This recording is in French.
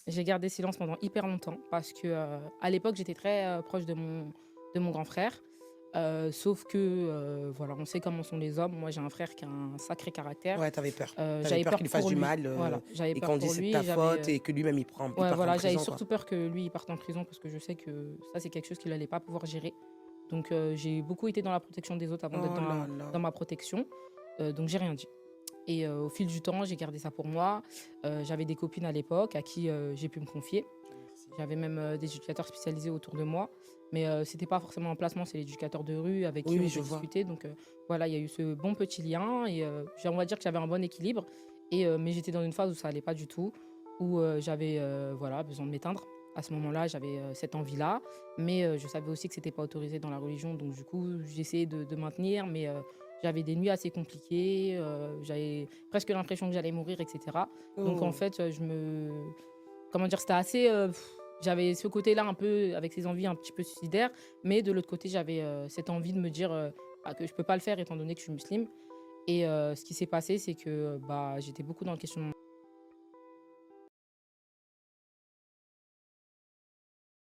J'ai gardé silence pendant hyper longtemps parce que, à l'époque, j'étais très, proche de mon grand frère. Sauf que, voilà, on sait comment sont les hommes. Moi, j'ai un frère qui a un sacré caractère. Ouais, t'avais peur. T'avais J'avais peur peur qu'il fasse pour du lui. mal, Voilà, j'avais et peur qu'on pour dise: «C'est de lui ta et j'avais, faute» et que lui-même il ouais, parte en voilà, j'avais prison, quoi. surtout peur que lui, il parte en prison parce que je sais que ça, c'est quelque chose qu'il allait pas pouvoir gérer. Donc, j'ai beaucoup été dans la protection des autres avant d'être Oh là là. dans ma protection. Donc j'ai rien dit. Et au fil du temps, j'ai gardé ça pour moi. J'avais des copines à l'époque à qui, j'ai pu me confier. Dieu merci. J'avais même, des éducateurs spécialisés autour de moi, mais c'était pas forcément en placement, c'est l'éducateur de rue avec Oui, qui oui, on je peut vois. discuter. Donc voilà, il y a eu ce bon petit lien et on va dire que j'avais un bon équilibre et mais j'étais dans une phase où ça allait pas du tout, où j'avais, voilà, besoin de m'éteindre. À ce moment-là, j'avais, cette envie-là, mais je savais aussi que c'était pas autorisé dans la religion, donc du coup, j'essayais de maintenir, mais j'avais des nuits assez compliquées, j'avais presque l'impression que j'allais mourir et cetera. Donc en Oh! fait, comment dire? C'était assez, j'avais ce côté-là un peu avec ces envies un petit peu suicidaires, mais de l'autre côté, j'avais, cette envie de me dire, bah, que je peux pas le faire étant donné que je suis musulmane et ce qui s'est passé, c'est que, bah, j'étais beaucoup dans le questionnement